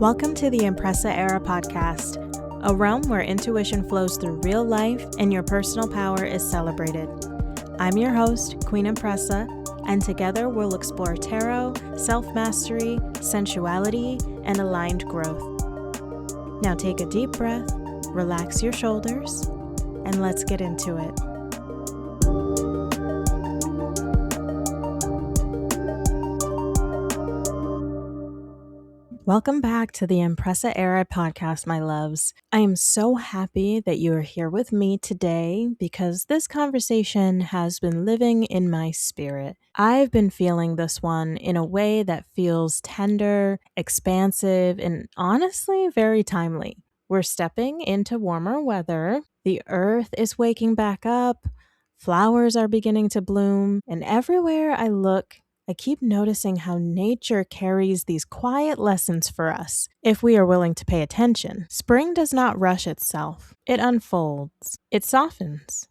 Welcome to the Impressa Era podcast, a realm where intuition flows through real life and your personal power is celebrated. I'm your host, Queen Impressa, and together we'll explore tarot, self-mastery, sensuality, and aligned growth. Now take a deep breath, relax your shoulders, and let's get into it. Welcome back to the Impressa Era podcast, my loves. I am so happy that you are here with me today because this conversation has been living in my spirit. I've been feeling this one in a way that feels tender, expansive, and honestly very timely. We're stepping into warmer weather. The earth is waking back up. Flowers are beginning to bloom, and everywhere I look, I keep noticing how nature carries these quiet lessons for us if we are willing to pay attention. Spring does not rush itself. It unfolds. It softens.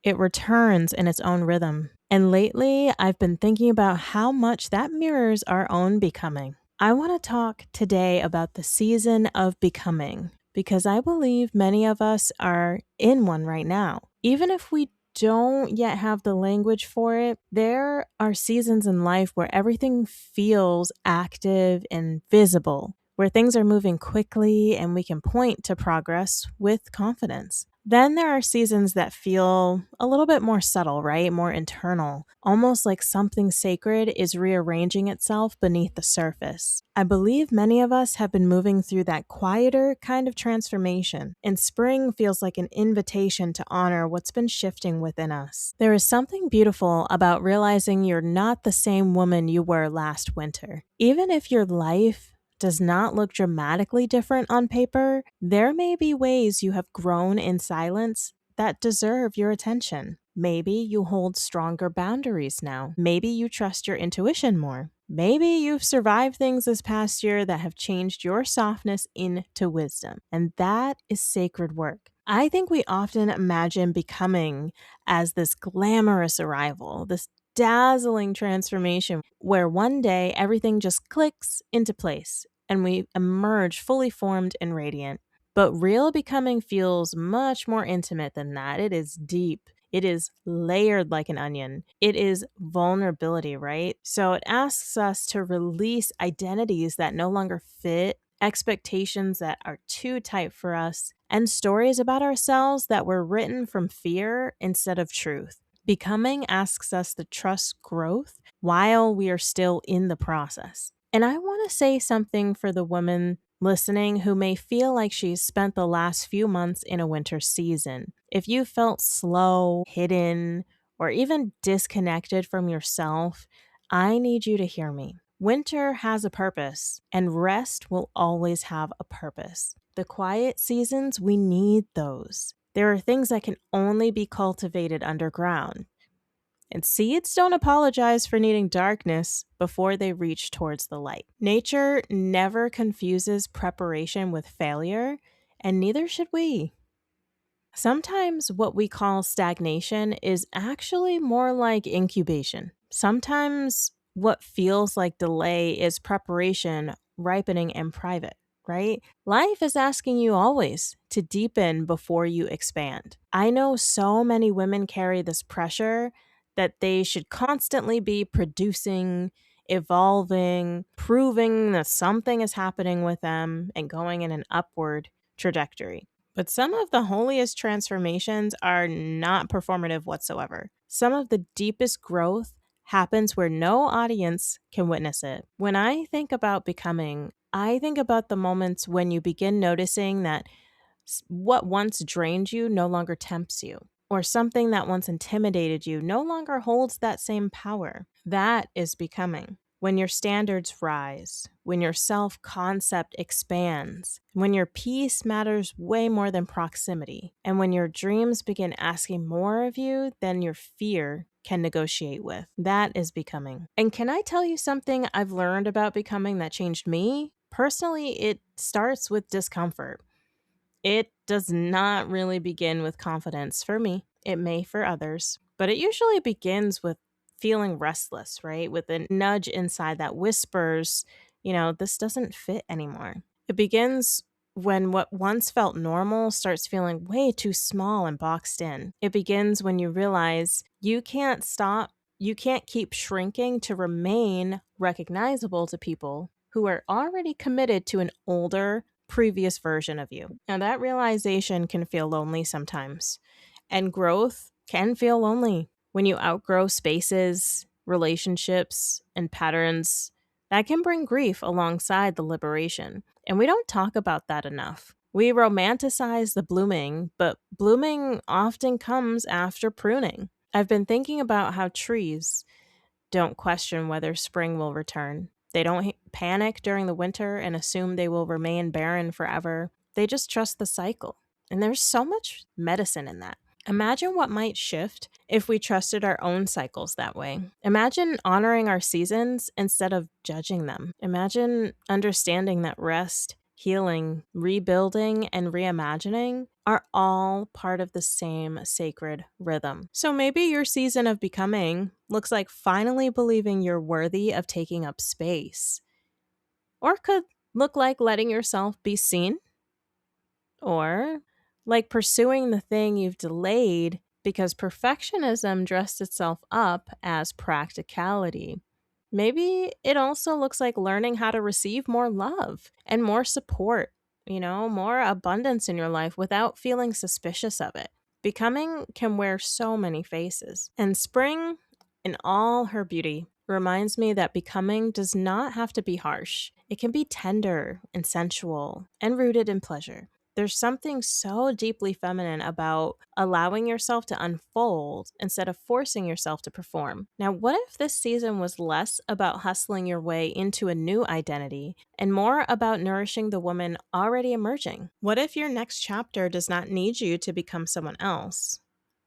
It returns in its own rhythm. And lately, I've been thinking about how much that mirrors our own becoming. I want to talk today about the season of becoming because I believe many of us are in one right now. Even if we don't yet have the language for it, there are seasons in life where everything feels active and visible, where things are moving quickly and we can point to progress with confidence. Then there are seasons that feel a little bit more subtle, right? More internal, almost like something sacred is rearranging itself beneath the surface. I believe many of us have been moving through that quieter kind of transformation, and spring feels like an invitation to honor what's been shifting within us. There is something beautiful about realizing you're not the same woman you were last winter. Even if your life does not look dramatically different on paper, there may be ways you have grown in silence that deserve your attention. Maybe you hold stronger boundaries now. Maybe you trust your intuition more. Maybe you've survived things this past year that have changed your softness into wisdom. And that is sacred work. I think we often imagine becoming as this glamorous arrival, this dazzling transformation where one day everything just clicks into place and we emerge fully formed and radiant. But real becoming feels much more intimate than that. It is deep. It is layered like an onion. It is vulnerability, right? So it asks us to release identities that no longer fit, expectations that are too tight for us, and stories about ourselves that were written from fear instead of truth. Becoming asks us to trust growth while we are still in the process. And I want to say something for the woman listening who may feel like she's spent the last few months in a winter season. If you felt slow, hidden, or even disconnected from yourself, I need you to hear me. Winter has a purpose, and rest will always have a purpose. The quiet seasons, we need those. There are things that can only be cultivated underground. And seeds don't apologize for needing darkness before they reach towards the light. Nature never confuses preparation with failure, and neither should we. Sometimes what we call stagnation is actually more like incubation. Sometimes what feels like delay is preparation, ripening in private, right? Life is asking you always to deepen before you expand. I know so many women carry this pressure that they should constantly be producing, evolving, proving that something is happening with them and going in an upward trajectory. But some of the holiest transformations are not performative whatsoever. Some of the deepest growth happens where no audience can witness it. When I think about becoming, I think about the moments when you begin noticing that what once drained you no longer tempts you, or something that once intimidated you no longer holds that same power. That is becoming. When your standards rise, when your self-concept expands, when your peace matters way more than proximity, and when your dreams begin asking more of you than your fear can negotiate with. That is becoming. And can I tell you something I've learned about becoming that changed me? Personally, it starts with discomfort. It does not really begin with confidence for me. It may for others, but it usually begins with feeling restless, right? With a nudge inside that whispers, this doesn't fit anymore. It begins when what once felt normal starts feeling way too small and boxed in. It begins when you realize you can't keep shrinking to remain recognizable to people who are already committed to an older, previous version of you. Now, that realization can feel lonely sometimes, and growth can feel lonely when you outgrow spaces, relationships, and patterns. That can bring grief alongside the liberation. And we don't talk about that enough. We romanticize the blooming, but blooming often comes after pruning. I've been thinking about how trees don't question whether spring will return. They don't panic during the winter and assume they will remain barren forever. They just trust the cycle. And there's so much medicine in that. Imagine what might shift if we trusted our own cycles that way. Imagine honoring our seasons instead of judging them. Imagine understanding that rest, healing, rebuilding, and reimagining are all part of the same sacred rhythm. So maybe your season of becoming looks like finally believing you're worthy of taking up space, or could look like letting yourself be seen, or like pursuing the thing you've delayed because perfectionism dressed itself up as practicality. Maybe it also looks like learning how to receive more love and more support, more abundance in your life without feeling suspicious of it. Becoming can wear so many faces. And spring, in all her beauty, reminds me that becoming does not have to be harsh. It can be tender and sensual and rooted in pleasure. There's something so deeply feminine about allowing yourself to unfold instead of forcing yourself to perform. Now, what if this season was less about hustling your way into a new identity and more about nourishing the woman already emerging? What if your next chapter does not need you to become someone else,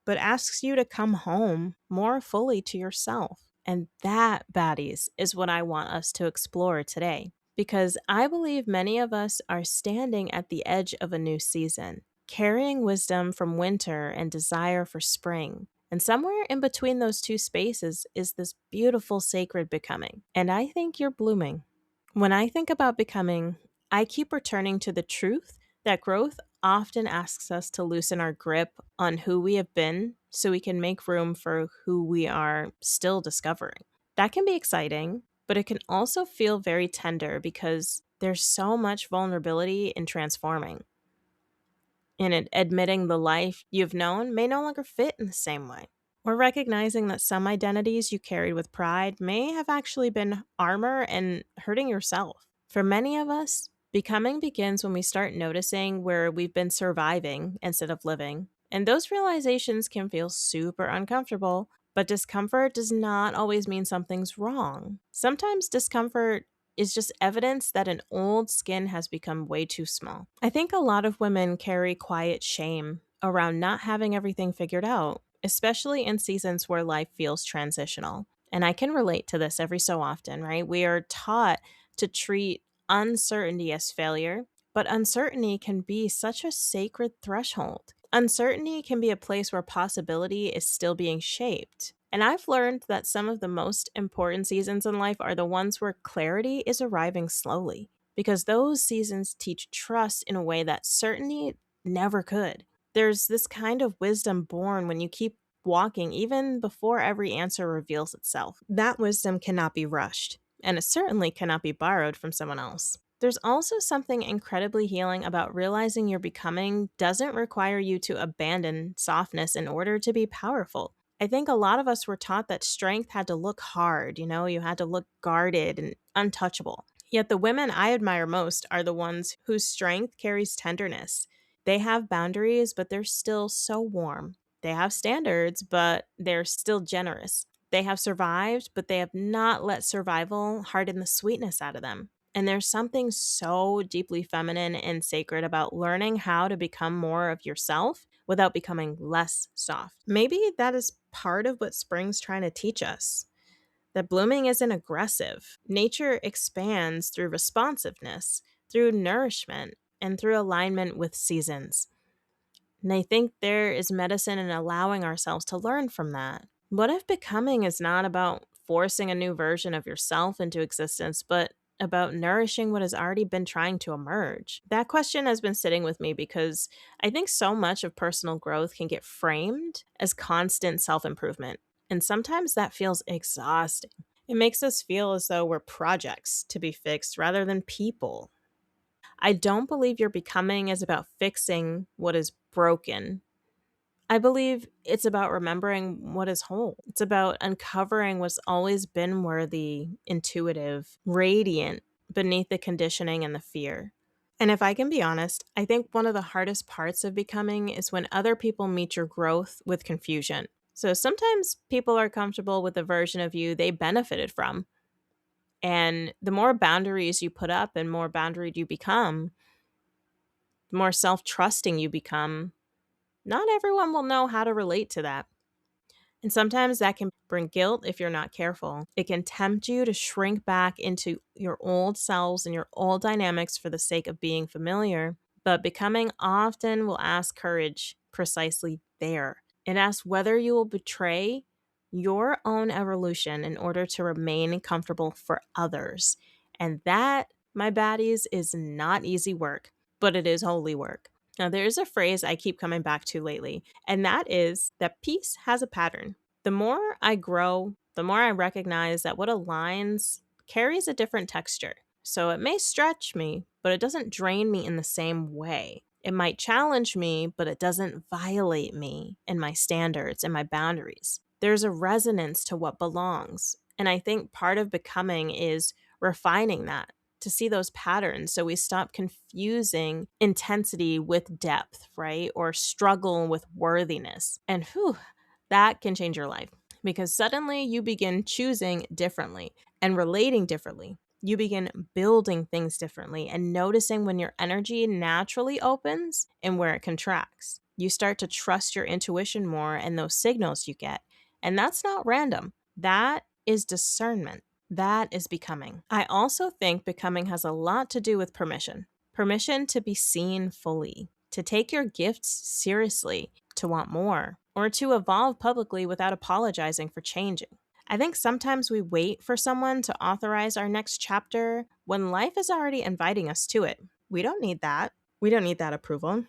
but asks you to come home more fully to yourself? And that, baddies, is what I want us to explore today. Because I believe many of us are standing at the edge of a new season, carrying wisdom from winter and desire for spring. And somewhere in between those two spaces is this beautiful sacred becoming. And I think you're blooming. When I think about becoming, I keep returning to the truth that growth often asks us to loosen our grip on who we have been so we can make room for who we are still discovering. That can be exciting, but it can also feel very tender because there's so much vulnerability in transforming. And admitting the life you've known may no longer fit in the same way. Or recognizing that some identities you carried with pride may have actually been armor and hurting yourself. For many of us, becoming begins when we start noticing where we've been surviving instead of living. And those realizations can feel super uncomfortable, but discomfort does not always mean something's wrong. Sometimes discomfort is just evidence that an old skin has become way too small. I think a lot of women carry quiet shame around not having everything figured out, especially in seasons where life feels transitional. And I can relate to this every so often, right? We are taught to treat uncertainty as failure, but uncertainty can be such a sacred threshold. Uncertainty can be a place where possibility is still being shaped. And I've learned that some of the most important seasons in life are the ones where clarity is arriving slowly, because those seasons teach trust in a way that certainty never could. There's this kind of wisdom born when you keep walking even before every answer reveals itself. That wisdom cannot be rushed, and it certainly cannot be borrowed from someone else. There's also something incredibly healing about realizing your becoming doesn't require you to abandon softness in order to be powerful. I think a lot of us were taught that strength had to look hard, you had to look guarded and untouchable. Yet the women I admire most are the ones whose strength carries tenderness. They have boundaries, but they're still so warm. They have standards, but they're still generous. They have survived, but they have not let survival harden the sweetness out of them. And there's something so deeply feminine and sacred about learning how to become more of yourself without becoming less soft. Maybe that is part of what spring's trying to teach us, that blooming isn't aggressive. Nature expands through responsiveness, through nourishment, and through alignment with seasons. And I think there is medicine in allowing ourselves to learn from that. What if becoming is not about forcing a new version of yourself into existence, but about nourishing what has already been trying to emerge? That question has been sitting with me because I think so much of personal growth can get framed as constant self improvement. And sometimes that feels exhausting. It makes us feel as though we're projects to be fixed rather than people. I don't believe your becoming is about fixing what is broken. I believe it's about remembering what is whole. It's about uncovering what's always been worthy, intuitive, radiant beneath the conditioning and the fear. And if I can be honest, I think one of the hardest parts of becoming is when other people meet your growth with confusion. So sometimes people are comfortable with the version of you they benefited from. And the more boundaries you put up and more boundaried you become, the more self trusting you become, not everyone will know how to relate to that. And sometimes that can bring guilt if you're not careful. It can tempt you to shrink back into your old selves and your old dynamics for the sake of being familiar. But becoming often will ask courage precisely there. It asks whether you will betray your own evolution in order to remain comfortable for others. And that, my baddies, is not easy work, but it is holy work. Now, there's a phrase I keep coming back to lately, and that is that peace has a pattern. The more I grow, the more I recognize that what aligns carries a different texture. So it may stretch me, but it doesn't drain me in the same way. It might challenge me, but it doesn't violate me and my standards and my boundaries. There's a resonance to what belongs. And I think part of becoming is refining that to see those patterns so we stop confusing intensity with depth, right? Or struggle with worthiness. And whew, that can change your life because suddenly you begin choosing differently and relating differently. You begin building things differently and noticing when your energy naturally opens and where it contracts. You start to trust your intuition more and those signals you get. And that's not random, that is discernment. That is becoming. I also think becoming has a lot to do with permission. Permission to be seen fully, to take your gifts seriously, to want more, or to evolve publicly without apologizing for changing. I think sometimes we wait for someone to authorize our next chapter when life is already inviting us to it. We don't need that. We don't need that approval.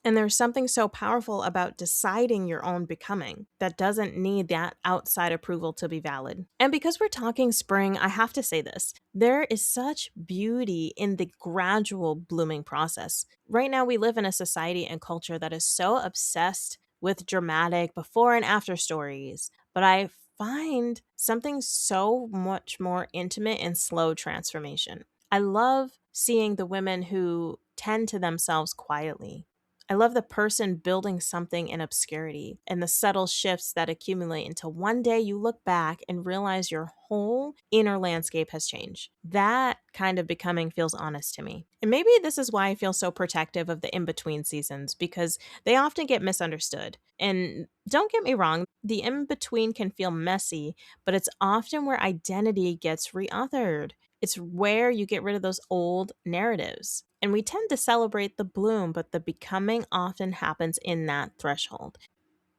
And there's something so powerful about deciding your own becoming that doesn't need that outside approval to be valid. And because we're talking spring, I have to say this. There is such beauty in the gradual blooming process. Right now, we live in a society and culture that is so obsessed with dramatic before and after stories. But I find something so much more intimate in slow transformation. I love seeing the women who tend to themselves quietly. I love the person building something in obscurity and the subtle shifts that accumulate until one day you look back and realize your whole inner landscape has changed. That kind of becoming feels honest to me. And maybe this is why I feel so protective of the in between seasons because they often get misunderstood. And don't get me wrong, the in between can feel messy, but it's often where identity gets reauthored. It's where you get rid of those old narratives. And we tend to celebrate the bloom, but the becoming often happens in that threshold.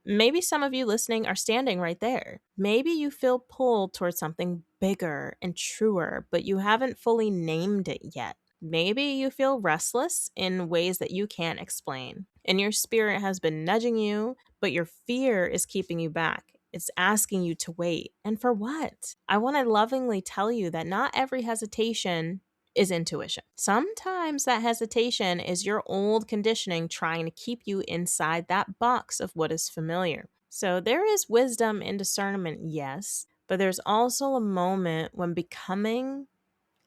Maybe some of you listening are standing right there. Maybe you feel pulled towards something bigger and truer, but you haven't fully named it yet. Maybe you feel restless in ways that you can't explain, and your spirit has been nudging you, but your fear is keeping you back. It's asking you to wait. And for what? I want to lovingly tell you that not every hesitation is intuition. Sometimes that hesitation is your old conditioning trying to keep you inside that box of what is familiar. So there is wisdom in discernment, yes, but there's also a moment when becoming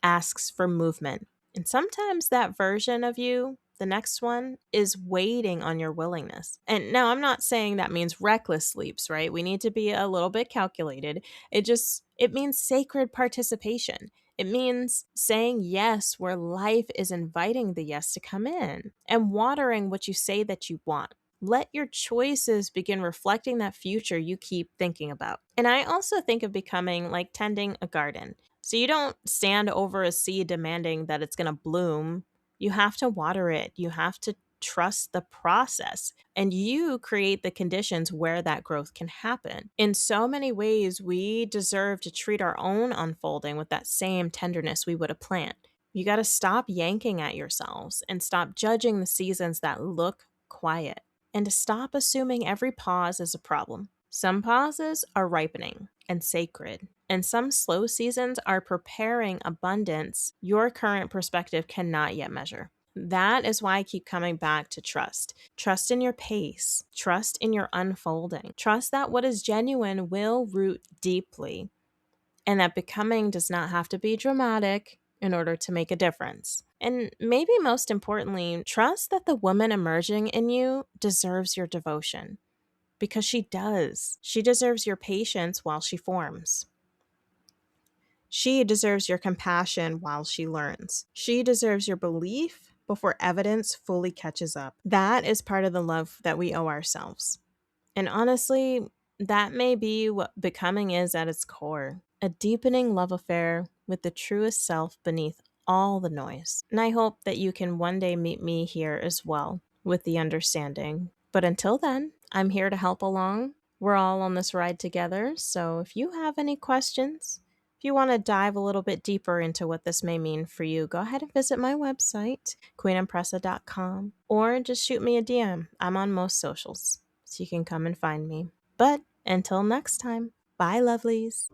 asks for movement. And sometimes that version of you, the next one, is waiting on your willingness. And now I'm not saying that means reckless leaps, right? We need to be a little bit calculated. It means sacred participation. It means saying yes where life is inviting the yes to come in and watering what you say that you want. Let your choices begin reflecting that future you keep thinking about. And I also think of becoming like tending a garden. So you don't stand over a seed demanding that it's going to bloom. You have to water it. You have to trust the process, and you create the conditions where that growth can happen. In so many ways, we deserve to treat our own unfolding with that same tenderness we would a plant. You got to stop yanking at yourselves and stop judging the seasons that look quiet, and to stop assuming every pause is a problem. Some pauses are ripening and sacred, and some slow seasons are preparing abundance your current perspective cannot yet measure. That is why I keep coming back to trust. Trust in your pace, trust in your unfolding, trust that what is genuine will root deeply, and that becoming does not have to be dramatic in order to make a difference. And maybe most importantly, trust that the woman emerging in you deserves your devotion, because she does. She deserves your patience while she forms. She deserves your compassion while she learns. She deserves your belief before evidence fully catches up. That is part of the love that we owe ourselves. And honestly, that may be what becoming is at its core, a deepening love affair with the truest self beneath all the noise. And I hope that you can one day meet me here as well with the understanding. But until then, I'm here to help along. We're all on this ride together. So if you have any questions, if you want to dive a little bit deeper into what this may mean for you, go ahead and visit my website, queenimpressa.com, or just shoot me a DM. I'm on most socials, so you can come and find me. But until next time, bye, lovelies.